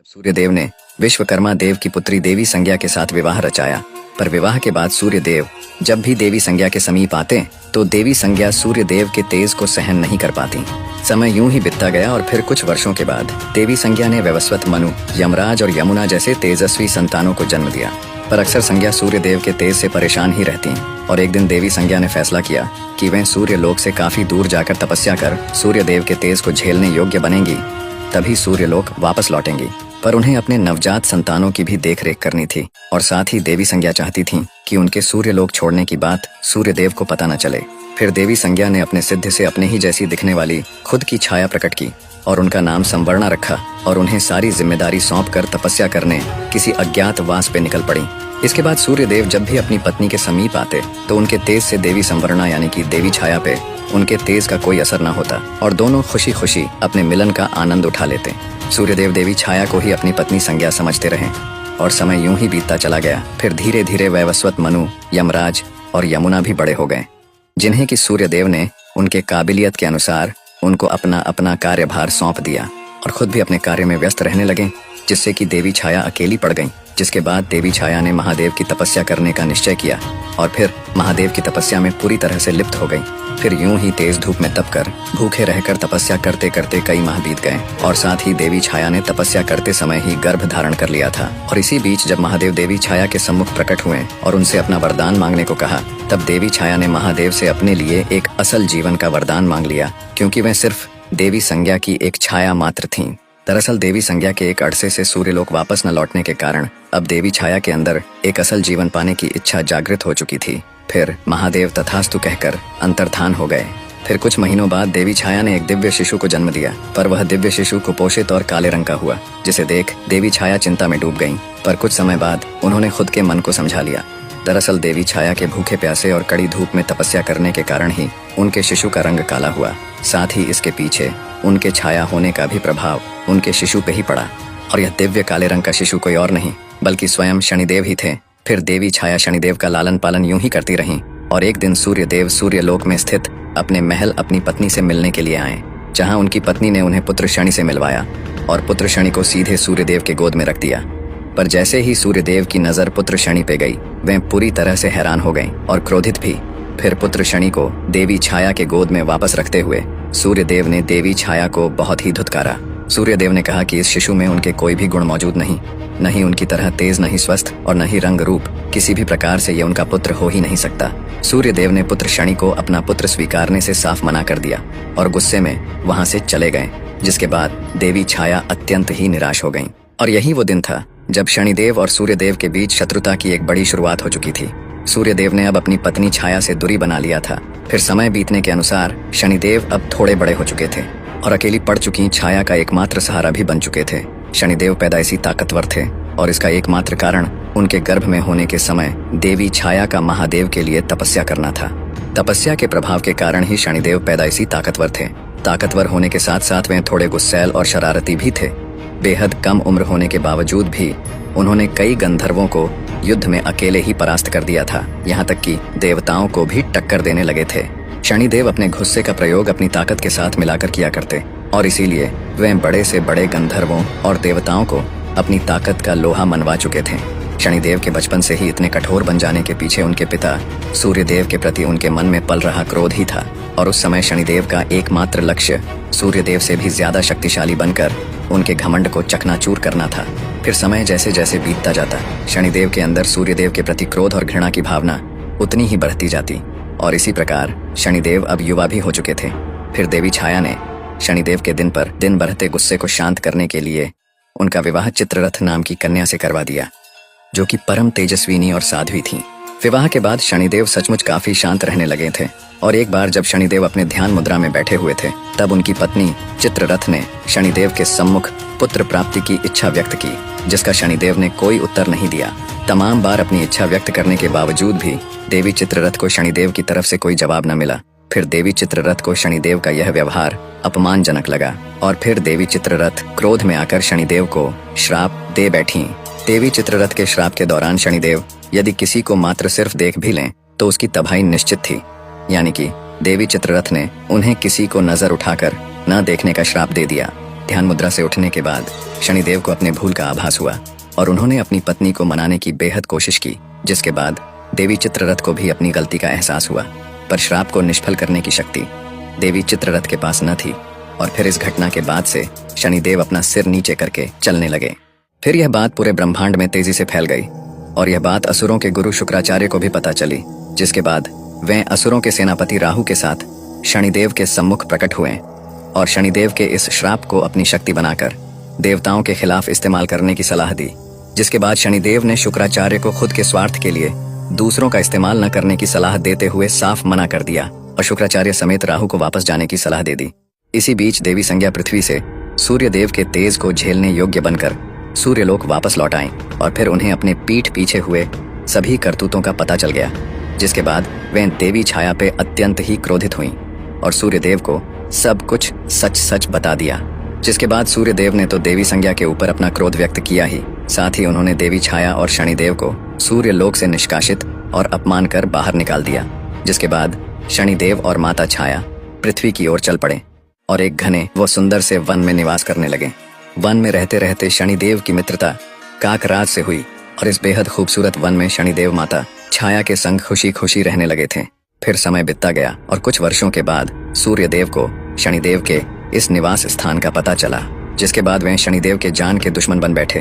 जब सूर्यदेव ने विश्वकर्मा देव की पुत्री देवी संज्ञा के साथ विवाह रचाया, पर विवाह के बाद सूर्यदेव जब भी देवी संज्ञा के समीप आते तो देवी संज्ञा सूर्यदेव के तेज को सहन नहीं कर पाती। समय यूं ही बीतता गया और फिर कुछ वर्षों के बाद देवी संज्ञा ने वैवस्वत मनु, यमराज और यमुना जैसे तेजस्वी संतानों को जन्म दिया। पर अक्सर संज्ञा सूर्यदेव के तेज से परेशान ही रहती और एक दिन देवी संज्ञा ने फैसला किया कि वह सूर्यलोक से काफी दूर जाकर तपस्या कर सूर्यदेव के तेज को झेलने योग्य बनेंगी, तभी सूर्यलोक वापस लौटेंगी। पर उन्हें अपने नवजात संतानों की भी देखरेख करनी थी और साथ ही देवी संज्ञा चाहती थी कि उनके सूर्यलोक छोड़ने की बात सूर्यदेव को पता न चले। फिर देवी संज्ञा ने अपने सिद्ध से अपने ही जैसी दिखने वाली खुद की छाया प्रकट की और उनका नाम संवर्णा रखा और उन्हें सारी जिम्मेदारी सौंपकर तपस्या करने किसी अज्ञात वास पे निकल पड़ी। इसके बाद सूर्यदेव जब भी अपनी पत्नी के समीप आते तो उनके तेज से देवी संवर्णा यानी कि देवी छाया पे उनके तेज का कोई असर न होता और दोनों खुशी खुशी अपने मिलन का आनंद उठा लेते। सूर्यदेव देवी छाया को ही अपनी पत्नी संज्ञा समझते रहे और समय यूं ही बीतता चला गया। फिर धीरे धीरे वैवस्वत मनु, यमराज और यमुना भी बड़े हो गए, जिन्हें कि सूर्यदेव ने उनके काबिलियत के अनुसार उनको अपना अपना कार्यभार सौंप दिया और खुद भी अपने कार्य में व्यस्त रहने लगे, जिससे कि देवी छाया अकेली पड़ गई। जिसके बाद देवी छाया ने महादेव की तपस्या करने का निश्चय किया और फिर महादेव की तपस्या में पूरी तरह से लिप्त हो गई। फिर यूं ही तेज धूप में तपकर भूखे रहकर तपस्या करते करते कई माह बीत गए और साथ ही देवी छाया ने तपस्या करते समय ही गर्भ धारण कर लिया था। और इसी बीच जब महादेव देवी छाया के सम्मुख प्रकट हुए और उनसे अपना वरदान मांगने को कहा, तब देवी छाया ने महादेव से अपने लिए एक असल जीवन का वरदान मांग लिया, क्योंकि वह सिर्फ देवी संज्ञा की एक छाया मात्र थी। दरअसल देवी संज्ञा के एक अरसे से सूर्यलोक वापस न लौटने के कारण अब देवी छाया के अंदर एक असल जीवन पाने की इच्छा जागृत हो चुकी थी। फिर महादेव तथास्तु कहकर अंतर्धान हो गए। फिर कुछ महीनों बाद देवी छाया ने एक दिव्य शिशु को जन्म दिया, पर वह दिव्य शिशु कुपोषित और काले रंग का हुआ, जिसे देख देवी छाया चिंता में डूब गईं। पर कुछ समय बाद उन्होंने खुद के मन को समझा लिया। दरअसल देवी छाया के भूखे प्यासे और कड़ी धूप में तपस्या करने के कारण ही उनके शिशु का रंग काला हुआ। साथ ही इसके पीछे उनके छाया होने का भी प्रभाव उनके शिशु पे ही पड़ा और यह दिव्य काले रंग का शिशु कोई और नहीं बल्कि स्वयं शनिदेव ही थे। फिर देवी छाया शनिदेव का लालन पालन यूं ही करती रहीं और एक दिन सूर्यदेव सूर्यलोक में स्थित अपने महल अपनी पत्नी से मिलने के लिए आए, जहां उनकी पत्नी ने उन्हें पुत्र शनि से मिलवाया और पुत्र शनि को सीधे सूर्यदेव के गोद में रख दिया। पर जैसे ही सूर्यदेव की नजर पुत्र शनि पे गई, वह पूरी तरह से हैरान हो गईं और क्रोधित भी। फिर पुत्र शनि को देवी छाया के गोद में वापस रखते हुए सूर्यदेव ने देवी छाया को बहुत ही धुतकारा। सूर्यदेव ने कहा कि इस शिशु में उनके कोई भी गुण मौजूद नहीं, न ही उनकी तरह तेज, न ही स्वस्थ और न ही रंग रूप, किसी भी प्रकार से ये उनका पुत्र हो ही नहीं सकता। सूर्यदेव ने पुत्र शनि को अपना पुत्र स्वीकारने से साफ मना कर दिया और गुस्से में वहां से चले गए, जिसके बाद देवी छाया अत्यंत ही निराश हो गईं। और यही वो दिन था जब शनिदेव और सूर्यदेव के बीच शत्रुता की एक बड़ी शुरुआत हो चुकी थी। सूर्यदेव ने अब अपनी पत्नी छाया से दूरी बना लिया था। फिर समय बीतने के अनुसार शनिदेव अब थोड़े बड़े हो चुके थे और अकेली पड़ चुकी छाया का एकमात्र सहारा भी बन चुके थे। शनिदेव पैदाइशी ताकतवर थे और इसका एकमात्र कारण उनके गर्भ में होने के समय देवी छाया का महादेव के लिए तपस्या करना था। तपस्या के प्रभाव के कारण ही शनिदेव पैदाइशी ताकतवर थे। ताकतवर होने के साथ साथ वे थोड़े गुस्सैल और शरारती भी थे। बेहद कम उम्र होने के बावजूद भी उन्होंने कई गंधर्वों को युद्ध में अकेले ही परास्त कर दिया था, यहाँ तक कि देवताओं को भी टक्कर देने लगे थे। शनिदेव अपने गुस्से का प्रयोग अपनी ताकत के साथ मिलाकर किया करते और इसीलिए वे बड़े से बड़े गंधर्वों और देवताओं को अपनी ताकत का लोहा मनवा चुके थे। शनिदेव के बचपन से ही इतने कठोर बन जाने के पीछे उनके पिता सूर्यदेव के प्रति उनके मन में पल रहा क्रोध ही था और उस समय शनिदेव का एकमात्र लक्ष्य सूर्यदेव से भी ज्यादा शक्तिशाली बनकर उनके घमंड को चकनाचूर करना था। फिर समय जैसे जैसे बीतता जाता, शनिदेव के अंदर सूर्यदेव के प्रति क्रोध और घृणा की भावना उतनी ही बढ़ती जाती और इसी प्रकार शनिदेव अब युवा भी हो चुके थे। फिर देवी छाया ने शनिदेव के दिन पर दिन बढ़ते गुस्से को शांत करने के लिए उनका विवाह चित्ररथ नाम की कन्या से करवा दिया, जो कि परम तेजस्विनी और साध्वी थी। विवाह के बाद शनिदेव सचमुच काफी शांत रहने लगे थे और एक बार जब शनिदेव अपने ध्यान मुद्रा में बैठे हुए थे, तब उनकी पत्नी चित्ररथ ने शनिदेव के सम्मुख पुत्र प्राप्ति की इच्छा व्यक्त की, जिसका शनिदेव ने कोई उत्तर नहीं दिया। तमाम बार अपनी इच्छा व्यक्त करने के बावजूद भी देवी चित्ररथ को शनिदेव की तरफ से कोई जवाब न मिला। फिर देवी चित्ररथ को शनिदेव का यह व्यवहार अपमानजनक लगा और फिर देवी चित्ररथ क्रोध में आकर शनिदेव को श्राप दे बैठी। देवी चित्ररथ के श्राप के दौरान शनिदेव यदि किसी को मात्र सिर्फ देख भी लें तो उसकी तबाही निश्चित थी, यानी कि देवी चित्ररथ ने उन्हें किसी को नजर उठाकर न देखने का श्राप दे दिया। ध्यान मुद्रा से उठने के बाद शनिदेव को अपने भूल का आभास हुआ और उन्होंने अपनी पत्नी को मनाने की बेहद कोशिश की, जिसके बाद देवी चित्ररथ को भी अपनी गलती का एहसास हुआ। पर श्राप को निष्फल करने की शक्ति देवी चित्ररथ के पास न थी और फिर इस घटना के बाद से शनिदेव अपना सिर नीचे करके चलने लगे। फिर यह बात पूरे ब्रह्मांड में तेजी से फैल गई और यह बात असुरों के गुरु शुक्राचार्य को भी पता चली, जिसके बाद वे असुरों के सेनापति राहु के साथ शनिदेव के सम्मुख प्रकट हुए और शनिदेव के इस श्राप को अपनी शक्ति बनाकर देवताओं के खिलाफ इस्तेमाल करने की सलाह दी। जिसके बाद शनिदेव ने शुक्राचार्य को खुद के स्वार्थ के लिए दूसरों का इस्तेमाल न करने की सलाह देते हुए साफ मना कर दिया और शुक्राचार्य समेत राहु को वापस जाने की सलाह दे दी। इसी बीच देवी संज्ञा पृथ्वी से सूर्य देव के तेज को झेलने योग्य बनकर सूर्यलोक वापस लौट आए और फिर उन्हें अपने पीठ पीछे हुए सभी करतूतों का पता चल गया, जिसके बाद वे देवी छाया पे अत्यंत ही क्रोधित हुईं और सूर्यदेव को सब कुछ सच सच बता दिया। जिसके बाद सूर्यदेव ने तो देवी संज्ञा के ऊपर अपना क्रोध व्यक्त किया ही, साथ ही उन्होंने देवी छाया और शनिदेव को सूर्यलोक से निष्कासित और अपमान कर बाहर निकाल दिया। जिसके बाद शनिदेव और माता छाया पृथ्वी की ओर चल पड़े और एक घने व सुंदर से वन में निवास करने लगे। वन में रहते रहते शनिदेव की मित्रता काकराज से हुई और इस बेहद खूबसूरत वन में शनिदेव माता छाया के संग खुशी खुशी रहने लगे थे। फिर समय बीतता गया और कुछ वर्षों के बाद सूर्यदेव को शनिदेव के इस निवास स्थान का पता चला, जिसके बाद वे शनिदेव के जान के दुश्मन बन बैठे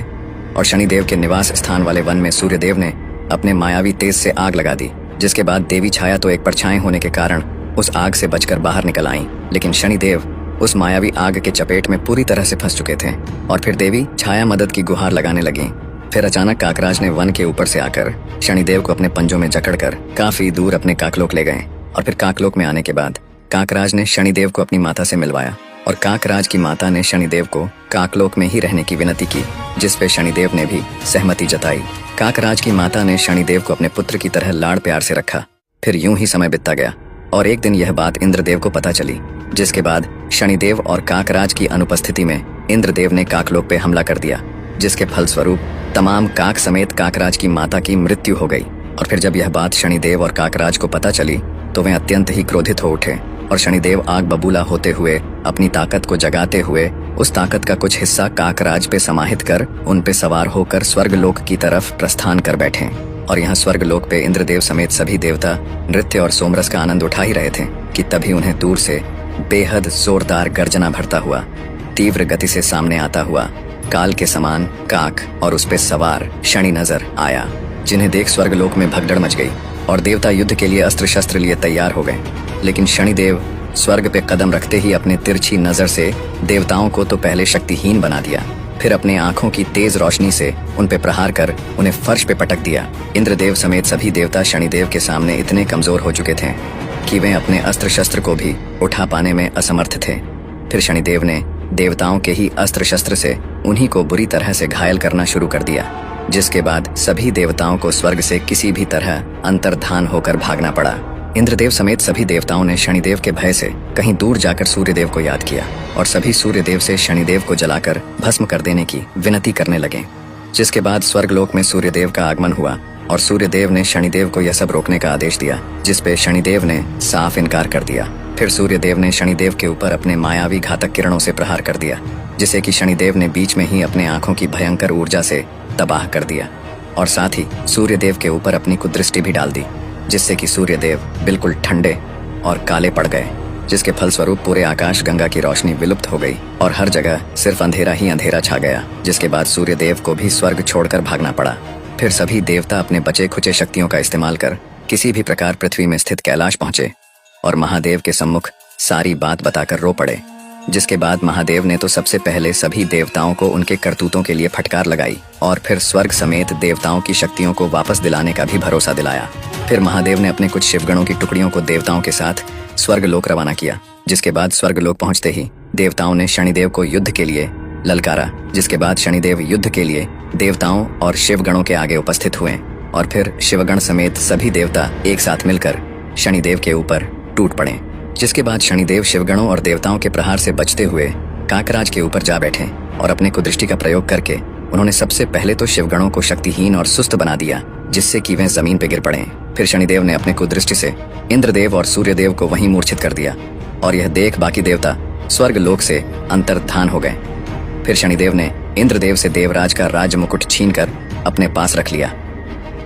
और शनिदेव के निवास स्थान वाले वन में सूर्यदेव ने अपने मायावी तेज से आग लगा दी। जिसके बाद देवी छाया तो एक परछाई होने के कारण उस आग से बचकर बाहर निकल आईं, लेकिन शनिदेव उस मायावी आग के चपेट में पूरी तरह से फंस चुके थे और फिर देवी छाया मदद की गुहार लगाने लगी। फिर अचानक काकराज ने वन के ऊपर से आकर शनिदेव को अपने पंजों में जकड़कर काफी दूर अपने काकलोक ले गए और फिर काकलोक में आने के बाद काकराज ने शनिदेव को अपनी माता से मिलवाया और काकराज की माता ने शनिदेव को काकलोक में ही रहने की विनती की, जिस पे शनिदेव ने भी सहमति जताई। काकराज की माता ने शनिदेव को अपने पुत्र की तरह लाड़ प्यार से रखा। फिर यूं ही समय बीतता गया और एक दिन यह बात इंद्रदेव को पता चली, जिसके बाद शनिदेव और काकराज की अनुपस्थिति में इंद्रदेव ने काकलोक पे हमला कर दिया, जिसके फलस्वरूप तमाम काक समेत काकराज की माता की मृत्यु हो गई। और फिर जब यह बात शनिदेव और काकराज को पता चली तो वे अत्यंत ही क्रोधित हो उठे और शनिदेव आग बबूला होते हुए अपनी ताकत को जगाते हुए उस ताकत का कुछ हिस्सा काकराज पे समाहित कर उन पे सवार होकर स्वर्गलोक की तरफ प्रस्थान कर बैठे और यहाँ स्वर्गलोक पे इंद्रदेव समेत सभी देवता नृत्य और सोमरस का आनंद उठा ही रहे थे कि तभी उन्हें दूर से बेहद जोरदार गर्जना भरता हुआ तीव्र गति से सामने आता हुआ काल के समान काक और उस पे सवार शनि नजर आया, जिन्हें देख स्वर्गलोक में भगदड़ मच गई और देवता युद्ध के लिए अस्त्र शस्त्र लिए तैयार हो गए। लेकिन शनिदेव स्वर्ग पे कदम रखते ही अपने तिरछी नजर से देवताओं को तो पहले शक्तिहीन बना दिया, फिर अपने आंखों की तेज रोशनी से उन पे प्रहार कर उन्हें फर्श पे पटक दिया। इंद्रदेव समेत सभी देवता शनिदेव के सामने इतने कमजोर हो चुके थे कि वे अपने अस्त्र शस्त्र को भी उठा पाने में असमर्थ थे। फिर शनिदेव ने देवताओं के ही अस्त्र शस्त्र से उन्हीं को बुरी तरह से घायल करना शुरू कर दिया, जिसके बाद सभी देवताओं को स्वर्ग से किसी भी तरह अंतर्धान होकर भागना पड़ा। इंद्रदेव समेत सभी देवताओं ने शनिदेव के भय से कहीं दूर जाकर सूर्यदेव को याद किया और सभी सूर्यदेव से शनिदेव को जलाकर भस्म कर देने की विनती करने लगे। जिसके बाद स्वर्गलोक में सूर्यदेव का आगमन हुआ और सूर्यदेव ने शनिदेव को यह सब रोकने का आदेश दिया, जिसपे शनिदेव ने साफ इनकार कर दिया। फिर सूर्यदेव ने शनिदेव के ऊपर अपने मायावी घातक किरणों से प्रहार कर दिया, जिसे कि शनिदेव ने बीच में ही अपने आंखों की भयंकर ऊर्जा से तबाह कर दिया और साथ ही सूर्यदेव के ऊपर अपनी कुदृष्टि भी डाल दी, जिससे कि सूर्यदेव बिल्कुल ठंडे और काले पड़ गए, जिसके फलस्वरूप पूरे आकाश गंगा की रोशनी विलुप्त हो गई और हर जगह सिर्फ अंधेरा ही अंधेरा छा गया। जिसके बाद सूर्यदेव को भी स्वर्ग छोड़कर भागना पड़ा। फिर सभी देवता अपने बचे खुचे शक्तियों का इस्तेमाल कर किसी भी प्रकार पृथ्वी में स्थित कैलाश पहुंचे और महादेव के सम्मुख सारी बात बताकर रो पड़े। जिसके बाद महादेव ने तो सबसे पहले सभी देवताओं को उनके करतूतों के लिए फटकार लगाई और फिर स्वर्ग समेत देवताओं की शक्तियों को वापस दिलाने का भी भरोसा दिलाया। फिर महादेव ने अपने कुछ शिवगणों की टुकड़ियों को देवताओं के साथ स्वर्गलोक रवाना किया। जिसके बाद स्वर्गलोक पहुंचते ही देवताओं ने शनिदेव को युद्ध के लिए ललकारा, जिसके बाद शनिदेव युद्ध के लिए देवताओं और शिवगणों के आगे उपस्थित हुए और फिर शिवगण समेत सभी देवता एक साथ मिलकर शनिदेव के ऊपर टूट पड़े। जिसके बाद शनिदेव शिवगणों और देवताओं के प्रहार से बचते हुए काकराज के ऊपर जा बैठे और अपने कुदृष्टि का प्रयोग करके उन्होंने सबसे पहले तो शिवगणों को शक्तिहीन और सुस्त बना दिया, जिससे कि वे जमीन पे गिर पड़े। फिर शनिदेव ने अपने कुदृष्टि से इंद्रदेव और सूर्यदेव को वहीं मूर्छित कर दिया और यह देख बाकी देवता स्वर्ग लोक से अंतर्धान हो गए। फिर शनिदेव ने इंद्रदेव से देवराज का राज मुकुट छीनकर अपने पास रख लिया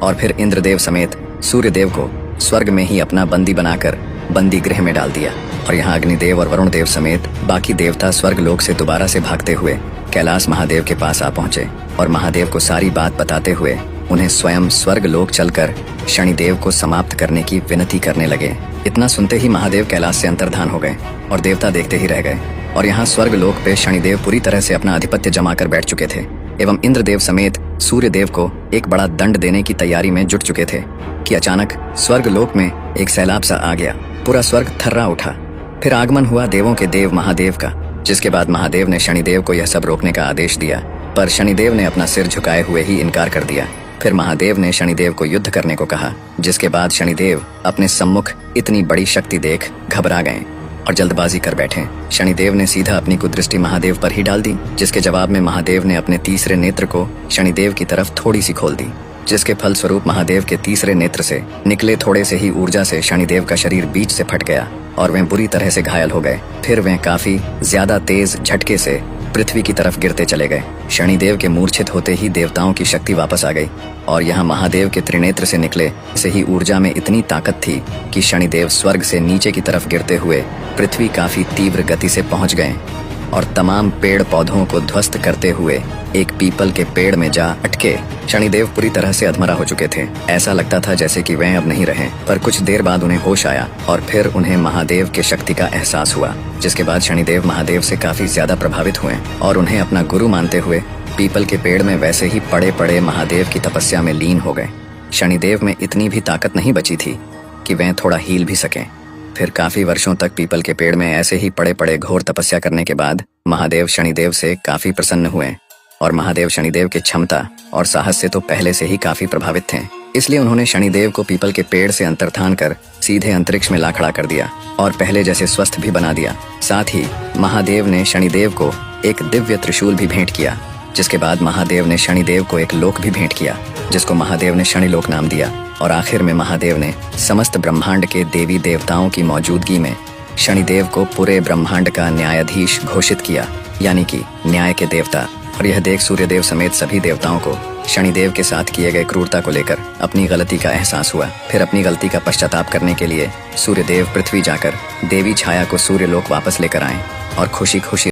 और फिर इंद्रदेव समेत सूर्यदेव को स्वर्ग में ही अपना बंदी बनाकर बंदी गृह में डाल दिया। और यहाँ अग्निदेव और वरुण देव समेत बाकी देवता स्वर्ग लोक से दोबारा से भागते हुए कैलाश महादेव के पास आ पहुंचे और महादेव को सारी बात बताते हुए उन्हें स्वयं स्वर्ग लोक चलकर शनिदेव को समाप्त करने की विनती करने लगे। इतना सुनते ही महादेव कैलाश से अंतर्धान हो गए और देवता देखते ही रह गए। और यहाँ स्वर्ग लोक पे शनिदेव पूरी तरह से अपना आधिपत्य जमा कर बैठ चुके थे एवं इंद्रदेव समेत सूर्यदेव को एक बड़ा दंड देने की तैयारी में जुट चुके थे कि अचानक स्वर्ग लोक में एक सैलाब सा आ गया। पूरा स्वर्ग थर्रा उठा। फिर आगमन हुआ देवों के देव महादेव का, जिसके बाद महादेव ने शनिदेव को यह सब रोकने का आदेश दिया, पर शनिदेव ने अपना सिर झुकाए हुए ही इनकार कर दिया। फिर महादेव ने शनिदेव को युद्ध करने को कहा, जिसके बाद शनिदेव अपने सम्मुख इतनी बड़ी शक्ति देख घबरा गए और जल्दबाजी कर बैठे। शनिदेव ने सीधा अपनी कुदृष्टि महादेव पर ही डाल दी, जिसके जवाब में महादेव ने अपने तीसरे नेत्र को शनिदेव की तरफ थोड़ी सी खोल दी, जिसके फलस्वरूप महादेव के तीसरे नेत्र से निकले थोड़े से ही ऊर्जा से शनिदेव का शरीर बीच से फट गया और वे बुरी तरह से घायल हो गए। फिर वे काफी ज्यादा तेज झटके से पृथ्वी की तरफ गिरते चले गए। शनिदेव के मूर्छित होते ही देवताओं की शक्ति वापस आ गई और यहाँ महादेव के त्रिनेत्र से निकले से ही ऊर्जा में इतनी ताकत थी कि शनिदेव स्वर्ग से नीचे की तरफ गिरते हुए पृथ्वी काफी तीव्र गति से पहुंच गए और तमाम पेड़ पौधों को ध्वस्त करते हुए एक पीपल के पेड़ में जा अटके। शनिदेव पूरी तरह से अधमरा हो चुके थे। ऐसा लगता था जैसे कि वे अब नहीं रहे, पर कुछ देर बाद उन्हें होश आया और फिर उन्हें महादेव के शक्ति का एहसास हुआ, जिसके बाद शनिदेव महादेव से काफी ज्यादा प्रभावित हुए और उन्हें अपना गुरु मानते हुए पीपल के पेड़ में वैसे ही पड़े पड़े महादेव की तपस्या में लीन हो गए। शनिदेव में इतनी भी ताकत नहीं बची थी कि वे थोड़ा हील भी सकें। फिर काफी वर्षों तक पीपल के पेड़ में ऐसे ही पड़े पड़े घोर तपस्या करने के बाद महादेव शनिदेव से काफी प्रसन्न हुए और महादेव शनिदेव की क्षमता और साहस से तो पहले से ही काफी प्रभावित थे। इसलिए उन्होंने शनिदेव को पीपल के पेड़ से अंतर्धान कर सीधे अंतरिक्ष में ला खड़ा कर दिया और पहले जैसे स्वस्थ भी बना दिया। साथ ही महादेव ने शनिदेव को एक दिव्य त्रिशूल भी भेंट किया, जिसके बाद महादेव ने शनिदेव को एक लोक भी भेंट किया, जिसको महादेव ने शनिलोक नाम दिया। और आखिर में महादेव ने समस्त ब्रह्मांड के देवी देवताओं की मौजूदगी में शनिदेव को पूरे ब्रह्मांड का न्यायाधीश घोषित किया, यानी कि न्याय के देवता। और यह देख सूर्यदेव समेत सभी देवताओं को शनिदेव के साथ किए गए क्रूरता को लेकर अपनी गलती का एहसास हुआ। फिर अपनी गलती का पश्चाताप करने के लिए सूर्यदेव पृथ्वी जाकर देवी छाया को सूर्यलोक वापस लेकर आए और खुशी खुशी